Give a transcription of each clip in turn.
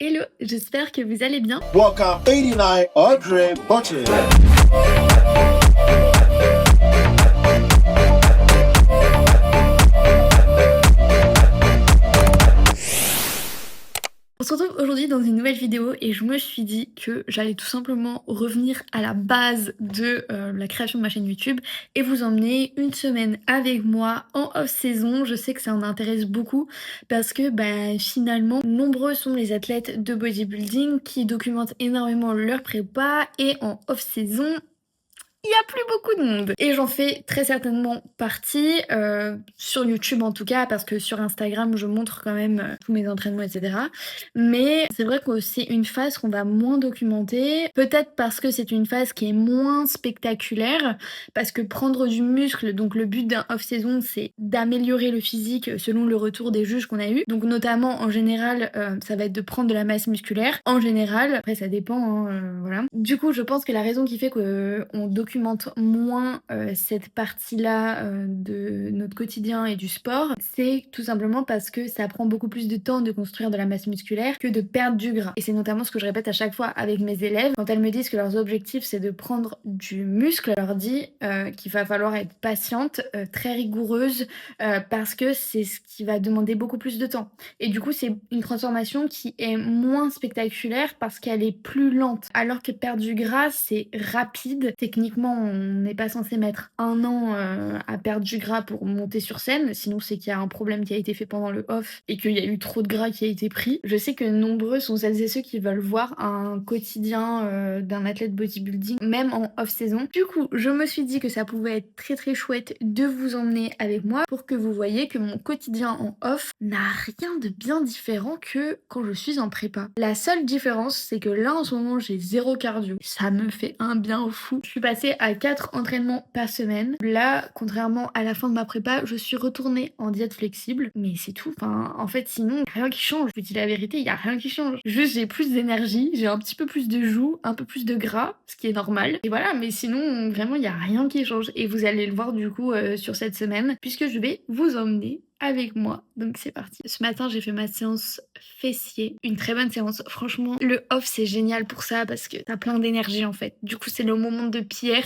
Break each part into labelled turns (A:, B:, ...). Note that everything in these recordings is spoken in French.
A: Hello, j'espère que vous allez bien.
B: Welcome 89 Audrey Button.
A: On se retrouve aujourd'hui dans une nouvelle vidéo et je me suis dit que j'allais tout simplement revenir à la base de la création de ma chaîne YouTube et vous emmener une semaine avec moi en off-saison. Je sais que ça en intéresse beaucoup parce que finalement, nombreux sont les athlètes de bodybuilding qui documentent énormément leur prépa et en off-saison, il y a plus beaucoup de monde. Et j'en fais très certainement partie, sur YouTube en tout cas, parce que sur Instagram, je montre quand même tous mes entraînements, etc. Mais c'est vrai que c'est une phase qu'on va moins documenter, peut-être parce que c'est une phase qui est moins spectaculaire, parce que prendre du muscle, donc le but d'un off-saison, c'est d'améliorer le physique selon le retour des juges qu'on a eu. Donc notamment, en général, ça va être de prendre de la masse musculaire. En général, après ça dépend, voilà. Du coup, je pense que la raison qui fait qu'on documente moins cette partie-là de notre quotidien et du sport, c'est tout simplement parce que ça prend beaucoup plus de temps de construire de la masse musculaire que de perdre du gras. Et c'est notamment ce que je répète à chaque fois avec mes élèves. Quand elles me disent que leurs objectifs c'est de prendre du muscle, je leur dis qu'il va falloir être patiente, très rigoureuse, parce que c'est ce qui va demander beaucoup plus de temps. Et du coup, c'est une transformation qui est moins spectaculaire parce qu'elle est plus lente. Alors que perdre du gras, c'est rapide. Techniquement, on n'est pas censé mettre 1 an à perdre du gras pour monter sur scène, sinon c'est qu'il y a un problème qui a été fait pendant le off et qu'il y a eu trop de gras qui a été pris. Je sais que nombreux sont celles et ceux qui veulent voir un quotidien d'un athlète bodybuilding, même en off-saison. Du coup, je me suis dit que ça pouvait être très très chouette de vous emmener avec moi pour que vous voyez que mon quotidien en off n'a rien de bien différent que quand je suis en prépa. La seule différence, c'est que là en ce moment j'ai 0 cardio. Ça me fait un bien fou. Je suis passée à 4 entraînements par semaine. Là, contrairement à la fin de ma prépa, je suis retournée en diète flexible. Mais c'est tout. Enfin, en fait, sinon, y a rien qui change. Je vous dis la vérité, il y a rien qui change. Juste, j'ai plus d'énergie, j'ai un petit peu plus de joues, un peu plus de gras, ce qui est normal. Et voilà, mais sinon, vraiment, il y a rien qui change. Et vous allez le voir du coup sur cette semaine, puisque je vais vous emmener avec moi. Donc c'est parti. Ce matin, j'ai fait ma séance fessier. Une très bonne séance. Franchement, le off, c'est génial pour ça parce que t'as plein d'énergie en fait. Du coup, c'est le moment de pierre.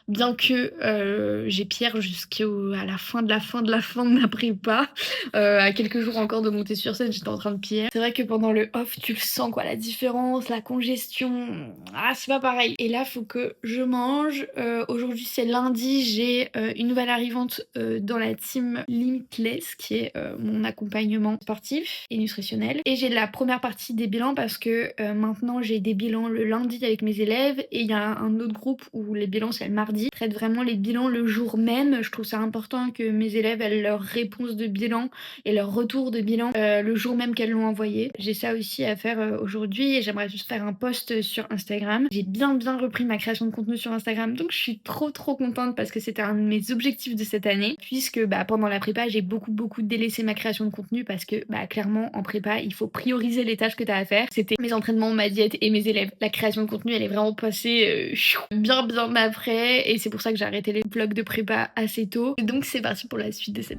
A: Bien que j'ai pierre jusqu'à la fin de ma prépa. À quelques jours encore de monter sur scène, j'étais en train de pierre. C'est vrai que pendant le off, tu le sens quoi, la différence, la congestion. Ah, c'est pas pareil. Et là, faut que je mange. Aujourd'hui, c'est lundi. J'ai une nouvelle arrivante dans la team Limitless, qui est mon accompagnement sportif et nutritionnel. Et j'ai la première partie des bilans parce que maintenant j'ai des bilans le lundi avec mes élèves et il y a un autre groupe où les bilans c'est le mardi. Je traite vraiment les bilans le jour même. Je trouve ça important que mes élèves aient leur réponse de bilan et leur retour de bilan le jour même qu'elles l'ont envoyé. J'ai ça aussi à faire aujourd'hui et j'aimerais juste faire un post sur Instagram. J'ai bien repris ma création de contenu sur Instagram, donc je suis trop contente parce que c'était un de mes objectifs de cette année, puisque pendant la prépa j'ai beaucoup délaissé ma création de contenu parce que clairement en prépa il faut prioriser les tâches que t'as à faire. C'était mes entraînements, ma diète et mes élèves. La création de contenu elle est vraiment passée bien après et c'est pour ça que j'ai arrêté les vlogs de prépa assez tôt. Et donc c'est parti pour la suite de cette.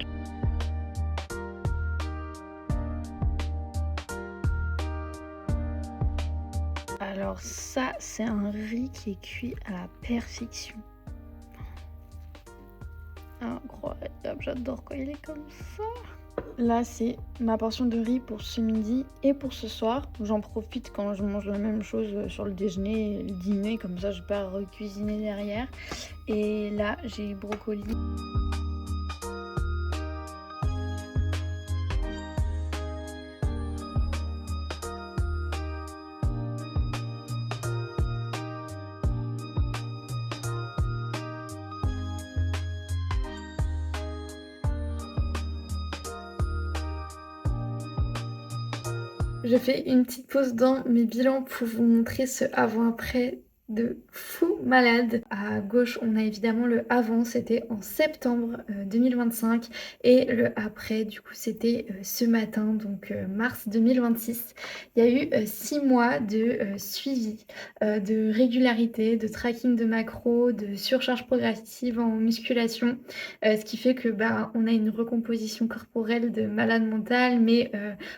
A: Alors ça c'est un riz qui est cuit à la perfection. Incroyable, j'adore quand il est comme ça. Là c'est ma portion de riz pour ce midi et pour ce soir. J'en profite quand je mange la même chose sur le déjeuner et le dîner, comme ça je peux pas recuisiner derrière. Et là j'ai brocoli. Je fais une petite pause dans mes bilans pour vous montrer ce avant-après de fou malade. À gauche, on a évidemment le avant, c'était en septembre 2025 et le après, du coup, c'était ce matin, donc mars 2026. Il y a eu 6 mois de suivi, de régularité, de tracking de macros, de surcharge progressive en musculation, ce qui fait que on a une recomposition corporelle de malade mental, mais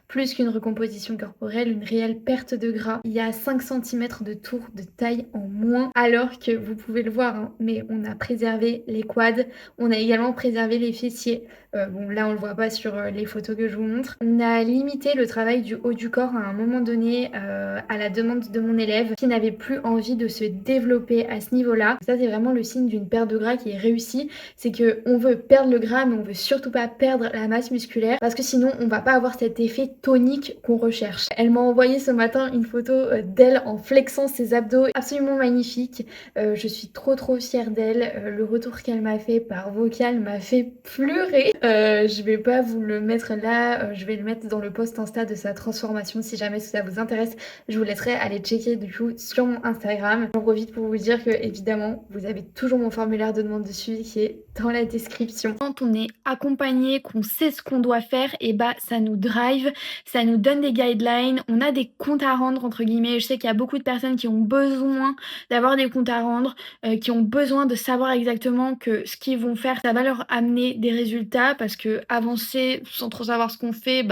A: plus qu'une recomposition corporelle, une réelle perte de gras. Il y a 5 cm de tour de taille en moins, alors que vous pouvez le voir, hein, mais on a préservé les quads, on a également préservé les fessiers. Bon, là on le voit pas sur les photos que je vous montre. On a limité le travail du haut du corps à un moment donné à la demande de mon élève qui n'avait plus envie de se développer à ce niveau-là. Ça c'est vraiment le signe d'une perte de gras qui est réussie, c'est que on veut perdre le gras mais on veut surtout pas perdre la masse musculaire parce que sinon on va pas avoir cet effet tonique qu'on recherche. Elle m'a envoyé ce matin une photo d'elle en flexant ses abdos, absolument magnifique. Je suis trop fière d'elle. Le retour qu'elle m'a fait par vocal m'a fait pleurer. Je vais pas vous le mettre là, je vais le mettre dans le post Insta de sa transformation si jamais ça vous intéresse. Je vous laisserai aller checker du coup sur mon Instagram. J'en profite pour vous dire que évidemment vous avez toujours mon formulaire de demande de suivi qui est dans la description. Quand on est accompagné, qu'on sait ce qu'on doit faire, et ça nous drive, ça nous donne des guidelines, on a des comptes à rendre entre guillemets. Je sais qu'il y a beaucoup de personnes qui ont besoin d'avoir des comptes à rendre, qui ont besoin de savoir exactement que ce qu'ils vont faire, ça va leur amener des résultats parce que avancer sans trop savoir ce qu'on fait,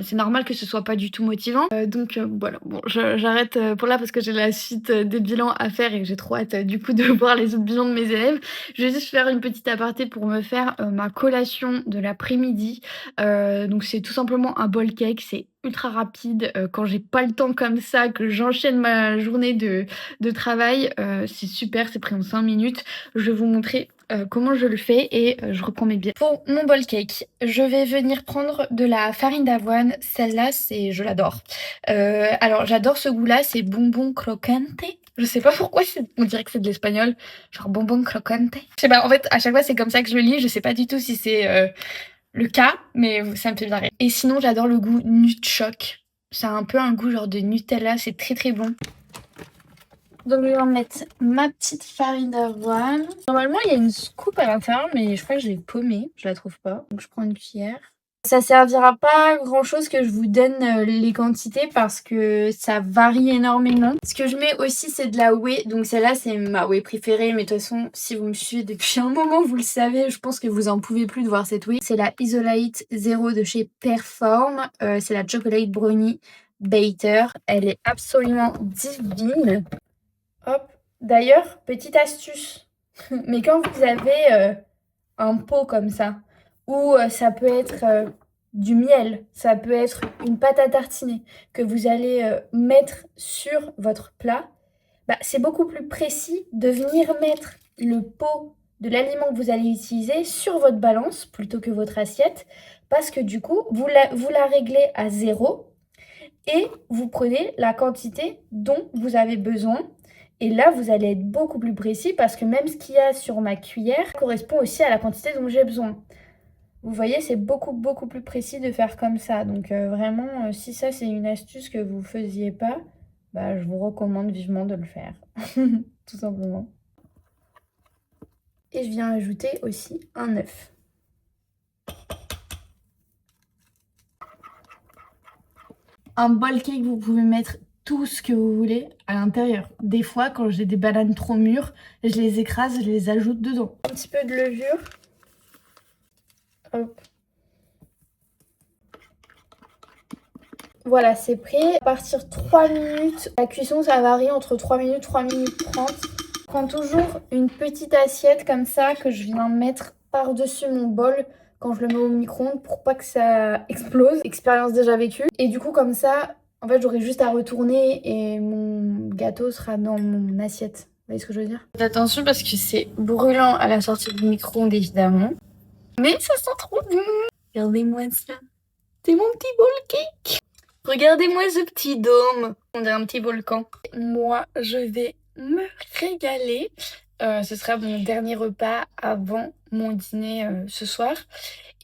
A: c'est normal que ce soit pas du tout motivant. Donc voilà, bon, j'arrête pour là parce que j'ai la suite des bilans à faire et que j'ai trop hâte du coup de voir les autres bilans de mes élèves. Je vais juste faire une petite aparté pour me faire ma collation de l'après-midi. Donc c'est tout simplement un bowl cake, c'est ultra rapide quand j'ai pas le temps comme ça, que j'enchaîne ma journée de travail. C'est super, c'est pris en 5 minutes. Je vais vous montrer comment je le fais et je reprends mes billets. Pour mon bowl cake, je vais venir prendre de la farine d'avoine. Celle-là, je l'adore. Alors j'adore ce goût-là, c'est bonbon croquante. Je sais pas pourquoi, on dirait que c'est de l'espagnol, genre bonbon croquante. Je sais pas, en fait, à chaque fois c'est comme ça que je le lis, je sais pas du tout si c'est le cas, mais ça me fait bien rire. Et sinon, j'adore le goût Nutchoc. Ça a un peu un goût genre de Nutella, c'est très bon. Donc je vais en mettre ma petite farine d'avoine. Normalement, il y a une scoop à l'intérieur, mais je crois que je l'ai paumée, je la trouve pas. Donc je prends une cuillère. Ça servira pas à grand chose que je vous donne les quantités parce que ça varie énormément. Ce que je mets aussi c'est de la whey, donc celle-là c'est ma whey préférée, mais de toute façon si vous me suivez depuis un moment vous le savez, je pense que vous en pouvez plus de voir cette whey. C'est la Isolate Zero de chez Perform, c'est la Chocolate Brownie Batter, elle est absolument divine. Hop, d'ailleurs petite astuce, mais quand vous avez un pot comme ça, ou ça peut être du miel, ça peut être une pâte à tartiner que vous allez mettre sur votre plat, c'est beaucoup plus précis de venir mettre le pot de l'aliment que vous allez utiliser sur votre balance plutôt que votre assiette, parce que du coup, vous la réglez à 0 et vous prenez la quantité dont vous avez besoin. Et là, vous allez être beaucoup plus précis parce que même ce qu'il y a sur ma cuillère correspond aussi à la quantité dont j'ai besoin. Vous voyez, c'est beaucoup plus précis de faire comme ça. Donc vraiment, si ça c'est une astuce que vous faisiez pas, je vous recommande vivement de le faire. Tout simplement. Et je viens ajouter aussi un œuf. Un bowl cake, vous pouvez mettre tout ce que vous voulez à l'intérieur. Des fois, quand j'ai des bananes trop mûres, je les écrase, je les ajoute dedans. Un petit peu de levure. Hop. Voilà, c'est prêt. À partir de 3 minutes, la cuisson ça varie entre 3 minutes, 3 minutes 30. Je prends toujours une petite assiette comme ça que je viens mettre par-dessus mon bol quand je le mets au micro-ondes pour pas que ça explose. Expérience déjà vécue. Et du coup comme ça, en fait j'aurai juste à retourner et mon gâteau sera dans mon assiette. Vous voyez ce que je veux dire? Faites attention parce que c'est brûlant à la sortie du micro-ondes évidemment. Mais ça sent trop bon. Regardez-moi ça. C'est mon petit bowl cake. Regardez-moi ce petit dôme. On dirait un petit volcan. Moi, je vais me régaler Ce sera mon dernier repas avant mon dîner ce soir.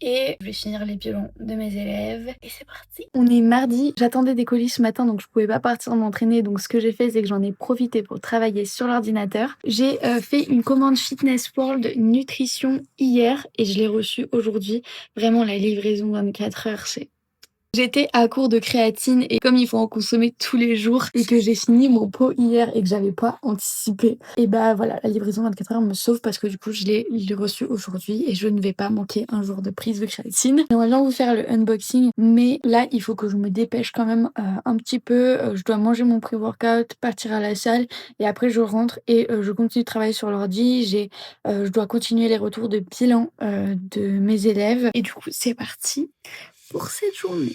A: Et je vais finir les bilans de mes élèves. Et c'est parti. On est mardi, j'attendais des colis ce matin donc je pouvais pas partir m'entraîner. Donc ce que j'ai fait c'est que j'en ai profité pour travailler sur l'ordinateur. J'ai fait une commande Fitness World Nutrition hier et je l'ai reçue aujourd'hui. Vraiment la livraison 24 heures, c'est... J'étais à court de créatine et comme il faut en consommer tous les jours et que j'ai fini mon pot hier et que j'avais pas anticipé, et bah voilà, la livraison 24 heures me sauve parce que du coup je l'ai reçu aujourd'hui et je ne vais pas manquer un jour de prise de créatine. J'aimerais bien vous faire le unboxing, mais là il faut que je me dépêche quand même un petit peu. Je dois manger mon pré-workout, partir à la salle et après je rentre et je continue de travailler sur l'ordi. Je dois continuer les retours de bilan de mes élèves et du coup c'est parti pour cette journée.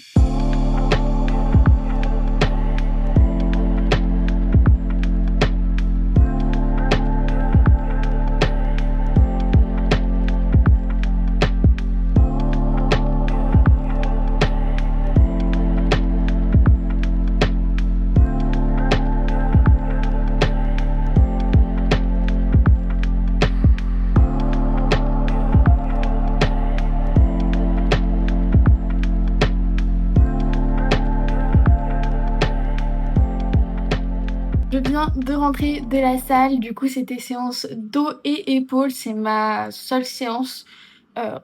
A: Je viens de rentrer de la salle, du coup c'était séance dos et épaules, c'est ma seule séance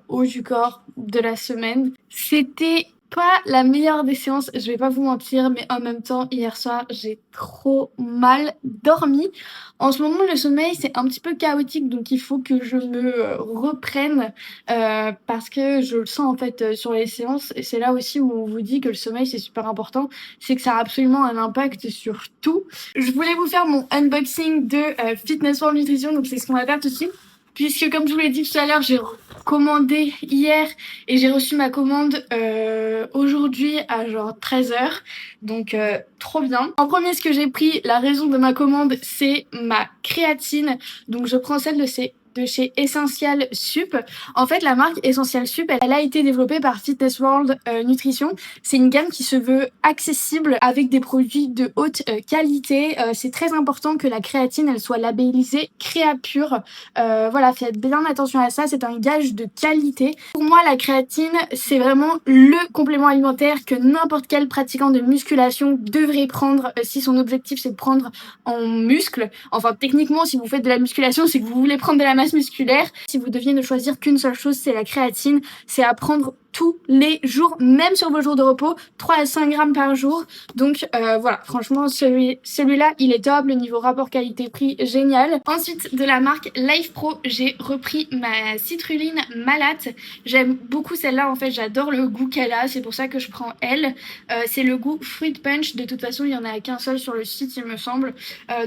A: haut du corps de la semaine. C'était pas la meilleure des séances, je vais pas vous mentir, mais en même temps hier soir j'ai trop mal dormi. En ce moment le sommeil c'est un petit peu chaotique donc il faut que je me reprenne parce que je le sens en fait sur les séances et c'est là aussi où on vous dit que le sommeil c'est super important, c'est que ça a absolument un impact sur tout. Je voulais vous faire mon unboxing de Fitness World Nutrition, donc c'est ce qu'on va faire tout de suite. Puisque comme je vous l'ai dit tout à l'heure, j'ai commandé hier et j'ai reçu ma commande aujourd'hui à genre 13h. Donc trop bien. En premier, ce que j'ai pris, la raison de ma commande, c'est ma créatine. Donc je prends celle de chez Essential Sup. En fait, la marque Essential Sup, elle a été développée par Fitness World Nutrition. C'est une gamme qui se veut accessible avec des produits de haute qualité. C'est très important que la créatine, elle soit labellisée Créapure. Voilà, faites bien attention à ça, c'est un gage de qualité. Pour moi, la créatine, c'est vraiment le complément alimentaire que n'importe quel pratiquant de musculation devrait prendre si son objectif c'est de prendre en muscle. Enfin, techniquement, si vous faites de la musculation, c'est que vous voulez prendre de la masse musculaire. Si vous deviez ne choisir qu'une seule chose, c'est la créatine. C'est à prendre tous les jours, même sur vos jours de repos, 3 à 5 grammes par jour. Donc voilà, franchement, celui-là, il est top. Le niveau rapport qualité-prix, génial. Ensuite, de la marque Life Pro, j'ai repris ma citrulline malate. J'aime beaucoup celle-là, en fait, j'adore le goût qu'elle a. C'est pour ça que je prends elle. C'est le goût Fruit Punch. De toute façon, il n'y en a qu'un seul sur le site, il me semble.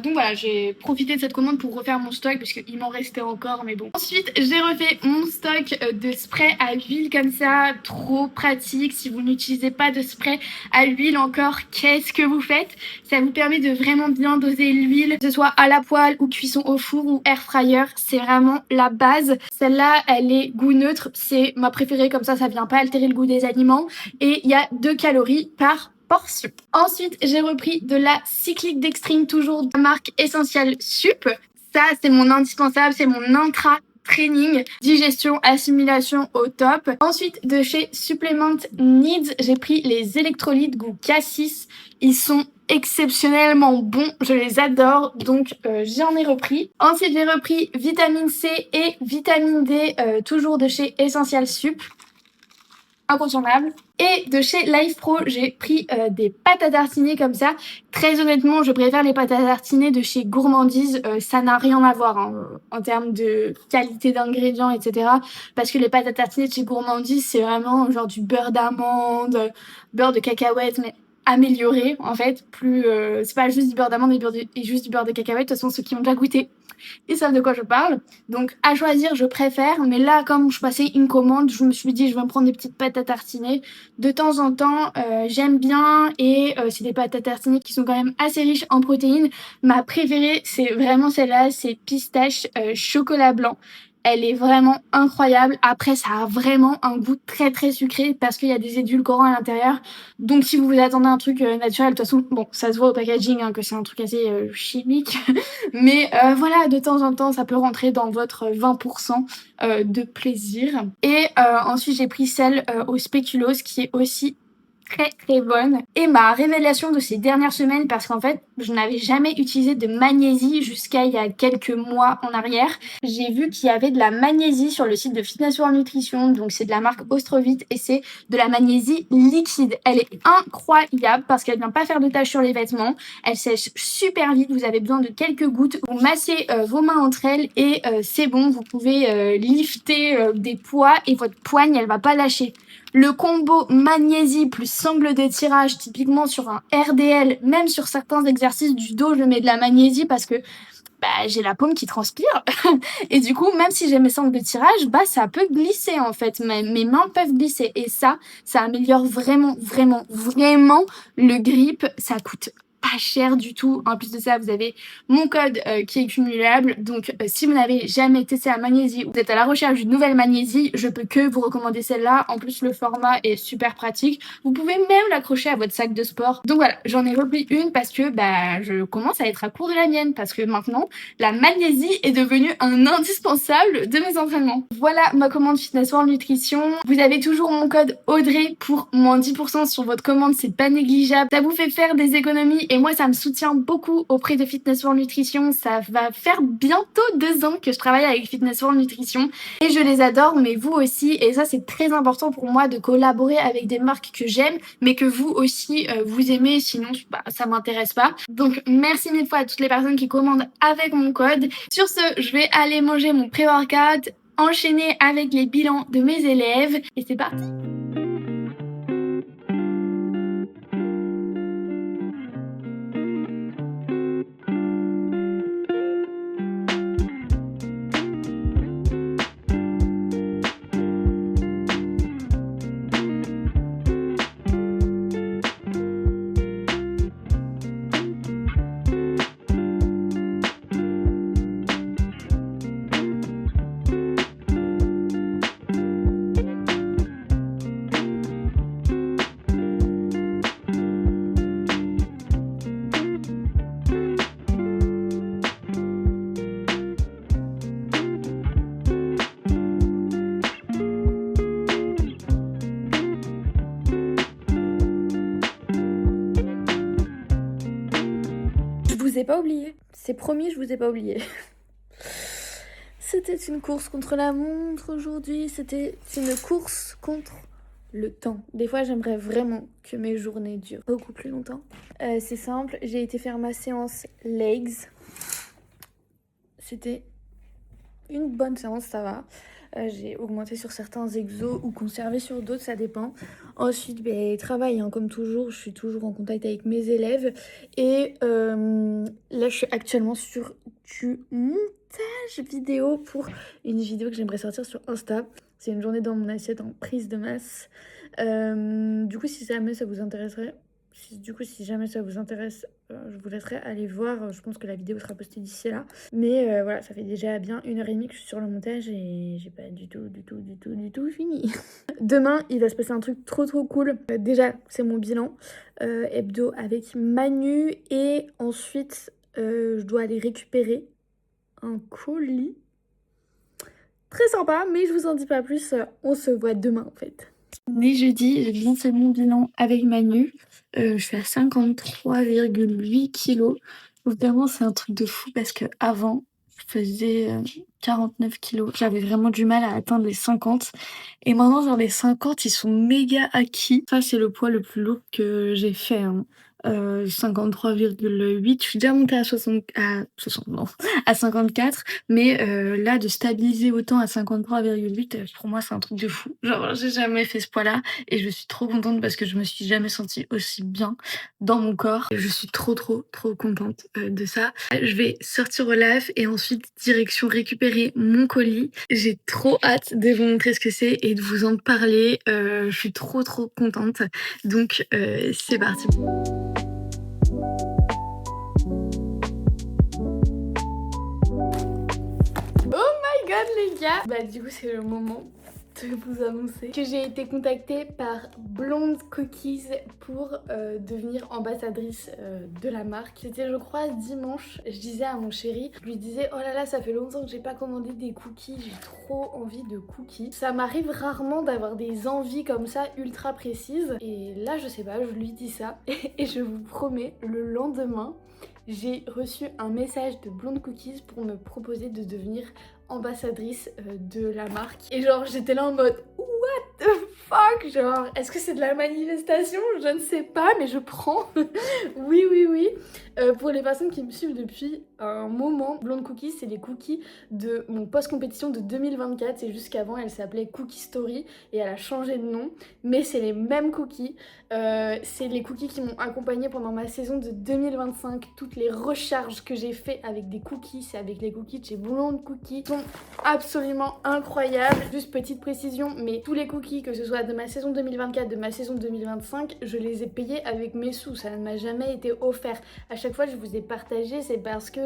A: Donc voilà, j'ai profité de cette commande pour refaire mon stock, parce qu'il m'en restait encore, mais bon. Ensuite, j'ai refait mon stock de spray à l'huile comme ça. Trop pratique. Si vous n'utilisez pas de spray à l'huile encore, qu'est-ce que vous faites? Ça vous permet de vraiment bien doser l'huile, que ce soit à la poêle ou cuisson au four ou air fryer. C'est vraiment la base. Celle-là, elle est goût neutre. C'est ma préférée, comme ça vient pas altérer le goût des aliments. Et il y a 2 calories par portion. Ensuite, j'ai repris de la cyclique d'extreme, toujours de la marque Essential Sup. Ça, c'est mon indispensable, c'est mon intra training, digestion, assimilation au top. Ensuite, de chez Supplement Needs, j'ai pris les électrolytes goût cassis. Ils sont exceptionnellement bons, je les adore, donc j'en ai repris. Ensuite, j'ai repris vitamine C et vitamine D, toujours de chez Essential Sup. Incontournable. Et de chez Life Pro, j'ai pris des pâtes à tartiner comme ça. Très honnêtement, je préfère les pâtes à tartiner de chez Gourmandise. Ça n'a rien à voir hein, en termes de qualité d'ingrédients, etc. Parce que les pâtes à tartiner de chez Gourmandise, c'est vraiment genre du beurre d'amande, beurre de cacahuète, mais amélioré en fait. Plus, c'est pas juste du beurre d'amande et juste du beurre de cacahuète. De toute façon, ceux qui ont déjà goûté, ils savent de quoi je parle. Donc à choisir, je préfère. Mais là, comme je passais une commande, je me suis dit je vais me prendre des petites pâtes à tartiner. De temps en temps, j'aime bien. Et c'est des pâtes à tartiner qui sont quand même assez riches en protéines. Ma préférée, c'est vraiment celle-là. C'est pistache chocolat blanc. Elle est vraiment incroyable. Après, ça a vraiment un goût très très sucré parce qu'il y a des édulcorants à l'intérieur. Donc si vous vous attendez à un truc naturel, de toute façon, bon, ça se voit au packaging hein, que c'est un truc assez chimique. Mais voilà, de temps en temps, ça peut rentrer dans votre 20% de plaisir. Et ensuite, j'ai pris celle au spéculoos qui est aussi très très bonne. Et ma révélation de ces dernières semaines, parce qu'en fait je n'avais jamais utilisé de magnésie jusqu'à il y a quelques mois en arrière. J'ai vu qu'il y avait de la magnésie sur le site de Fitness World Nutrition, donc c'est de la marque Ostrovit et c'est de la magnésie liquide. Elle est incroyable parce qu'elle vient pas faire de taches sur les vêtements, elle sèche super vite, vous avez besoin de quelques gouttes, vous massez vos mains entre elles et c'est bon, vous pouvez lifter des poids et votre poigne elle va pas lâcher. Le combo magnésie plus sangle de tirage, typiquement sur un RDL, même sur certains exercices du dos, je mets de la magnésie parce que j'ai la paume qui transpire. Et du coup, même si j'ai mes sangles de tirage, ça peut glisser en fait. Mes mains peuvent glisser. Et ça améliore vraiment, vraiment, vraiment le grip. Ça coûte pas cher du tout. En plus de ça, vous avez mon code qui est cumulable. Donc, si vous n'avez jamais testé la magnésie ou vous êtes à la recherche d'une nouvelle magnésie, je peux que vous recommander celle-là. En plus, le format est super pratique. Vous pouvez même l'accrocher à votre sac de sport. Donc voilà, j'en ai repris une parce que je commence à être à court de la mienne. Parce que maintenant, la magnésie est devenue un indispensable de mes entraînements. Voilà ma commande Fitness World Nutrition. Vous avez toujours mon code Audrey pour moins 10% sur votre commande. C'est pas négligeable. Ça vous fait faire des économies. Et moi, ça me soutient beaucoup auprès de Fitness World Nutrition. Ça va faire bientôt 2 ans que je travaille avec Fitness World Nutrition. Et je les adore, mais vous aussi. Et ça, c'est très important pour moi de collaborer avec des marques que j'aime, mais que vous aussi, vous aimez. Sinon, ça m'intéresse pas. Donc, merci mille fois à toutes les personnes qui commandent avec mon code. Sur ce, je vais aller manger mon pré-workout, enchaîner avec les bilans de mes élèves. Et c'est parti! Je vous ai pas oublié, c'est promis, je vous ai pas oublié. C'était une course contre la montre aujourd'hui, c'était une course contre le temps. Des fois, j'aimerais vraiment que mes journées durent beaucoup plus longtemps. C'est simple, j'ai été faire ma séance legs. C'était une bonne séance, ça va. J'ai augmenté sur certains exos ou conservé sur d'autres, ça dépend. Ensuite, travail, hein, comme toujours, je suis toujours en contact avec mes élèves. Et là, je suis actuellement sur du montage vidéo pour une vidéo que j'aimerais sortir sur Insta. C'est une journée dans mon assiette en prise de masse. Du coup, si jamais ça vous intéresserait... Si jamais ça vous intéresse, je vous laisserai aller voir. Je pense que la vidéo sera postée d'ici là. Mais voilà, ça fait déjà bien 1h30 que je suis sur le montage et j'ai pas du tout fini. Demain, il va se passer un truc trop cool. Déjà, c'est mon bilan hebdo avec Manu. Et ensuite, je dois aller récupérer un colis. Très sympa, mais je vous en dis pas plus. On se voit demain en fait. On est jeudi, j'ai bien fait mon bilan avec Manu. Je suis à 53,8 kilos. Vraiment, c'est un truc de fou parce que avant, je faisais 49 kilos. J'avais vraiment du mal à atteindre les 50. Et maintenant, genre les 50, ils sont méga acquis. Ça, c'est le poids le plus lourd que j'ai fait. Hein. 53,8. Je suis déjà montée à 54. Mais là, de stabiliser autant à 53,8, pour moi, c'est un truc de fou. Genre, j'ai jamais fait ce poids-là. Et je suis trop contente parce que je me suis jamais sentie aussi bien dans mon corps. Je suis trop contente de ça. Je vais sortir au LAF et ensuite direction récupérer mon colis. J'ai trop hâte de vous montrer ce que c'est et de vous en parler. Je suis trop contente. Donc, c'est parti. Oh my god les cas, du coup c'est le moment de vous annoncer que j'ai été contactée par Blonde Cookies pour devenir ambassadrice de la marque. C'était je crois dimanche, je disais à mon chéri, je lui disais oh là là ça fait longtemps que j'ai pas commandé des cookies, j'ai trop envie de cookies. Ça m'arrive rarement d'avoir des envies comme ça ultra précises et là je sais pas, je lui dis ça et je vous promets le lendemain j'ai reçu un message de Blonde Cookies pour me proposer de devenir ambassadrice de la marque. Et genre j'étais là en mode what the fuck, genre est-ce que c'est de la manifestation? Je ne sais pas mais je prends. Oui oui oui. Pour les personnes qui me suivent depuis un moment, Blonde Cookies c'est les cookies de mon post-compétition de 2024. C'est juste qu'avant elle s'appelait Cookie Story et elle a changé de nom. Mais c'est les mêmes cookies. C'est les cookies qui m'ont accompagnée pendant ma saison de 2025. Toutes les recharges que j'ai fait avec des cookies, c'est avec les cookies de chez Blonde Cookies, sont absolument incroyables. Juste petite précision, mais tous les cookies, que ce soit de ma saison 2024, de ma saison 2025, je les ai payés avec mes sous. Ça ne m'a jamais été offert. À chaque fois que je vous ai partagé, c'est parce que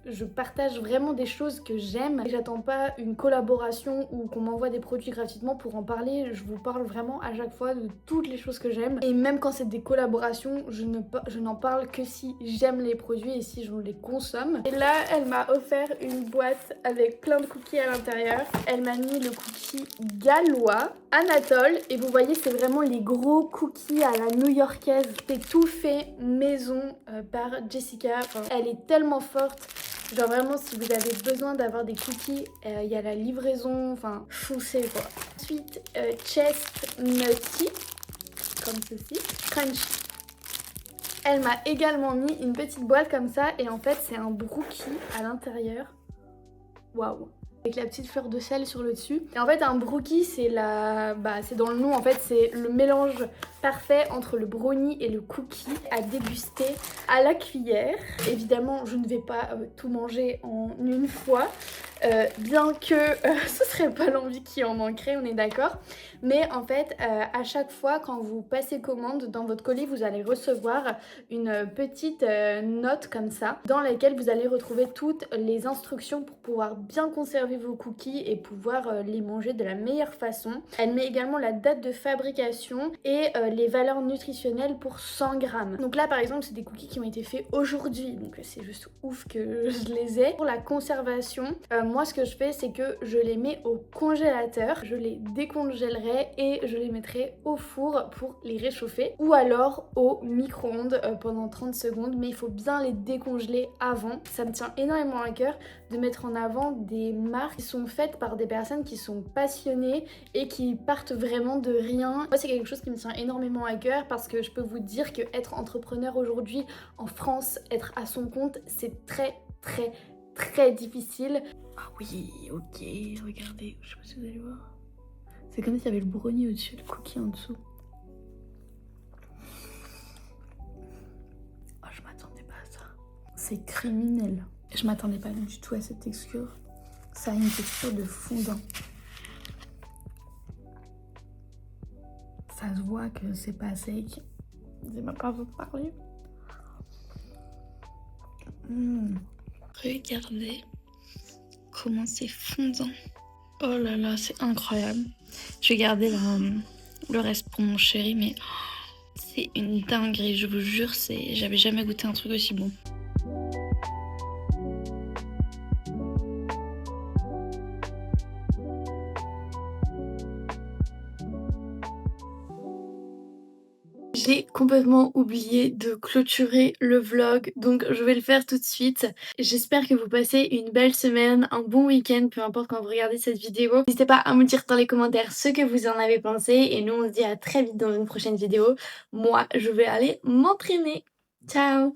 A: je partage vraiment des choses que j'aime. Et j'attends pas une collaboration ou qu'on m'envoie des produits gratuitement pour en parler. Je vous parle vraiment à chaque fois de toutes les choses que j'aime. Et même quand c'est des collaborations, je n'en parle que si j'aime les produits et si je les consomme. Et là, elle m'a offert une boîte avec plein de cookies à l'intérieur. Elle m'a mis le cookie gallois, Anatole. Et vous voyez, c'est vraiment les gros cookies à la new-yorkaise. C'est tout fait maison par Jessica. Enfin, elle est tellement forte. Genre vraiment, si vous avez besoin d'avoir des cookies, il y a la livraison. Enfin, foncez quoi. Ensuite, Chestnutty. Comme ceci, crunchy. Elle m'a également mis une petite boîte comme ça et en fait c'est un brookie à l'intérieur. Waouh! Avec la petite fleur de sel sur le dessus. Et en fait un brookie c'est c'est dans le nom en fait, c'est le mélange parfait entre le brownie et le cookie à déguster à la cuillère. Évidemment je ne vais pas tout manger en une fois. Bien que ce serait pas l'envie qui en manquerait, on est d'accord. Mais en fait, à chaque fois quand vous passez commande, dans votre colis, vous allez recevoir une petite note comme ça, dans laquelle vous allez retrouver toutes les instructions pour pouvoir bien conserver vos cookies et pouvoir les manger de la meilleure façon. Elle met également la date de fabrication et les valeurs nutritionnelles pour 100 grammes. Donc là, par exemple, c'est des cookies qui ont été faits aujourd'hui, donc c'est juste ouf que je les ai. Pour la conservation, moi ce que je fais c'est que je les mets au congélateur, je les décongèlerai et je les mettrai au four pour les réchauffer ou alors au micro-ondes pendant 30 secondes, mais il faut bien les décongeler avant. Ça me tient énormément à cœur de mettre en avant des marques qui sont faites par des personnes qui sont passionnées et qui partent vraiment de rien. Moi c'est quelque chose qui me tient énormément à cœur parce que je peux vous dire que être entrepreneur aujourd'hui en France, être à son compte, c'est très difficile. Ah oui, ok, regardez, je sais pas si vous allez voir. C'est comme s'il y avait le brownie au-dessus, le cookie en dessous. Oh, je m'attendais pas à ça. C'est criminel. Je m'attendais pas du tout à cette texture. Ça a une texture de fondant. Ça se voit que c'est pas sec. C'est même pas vous parler. Regardez comment c'est fondant. Oh là là, c'est incroyable. Je vais garder le reste pour mon chéri, mais c'est une dinguerie, je vous jure, j'avais jamais goûté un truc aussi bon. J'ai complètement oublié de clôturer le vlog, donc je vais le faire tout de suite. J'espère que vous passez une belle semaine, un bon week-end, peu importe quand vous regardez cette vidéo. N'hésitez pas à me dire dans les commentaires ce que vous en avez pensé et nous on se dit à très vite dans une prochaine vidéo. Moi, je vais aller m'entraîner. Ciao!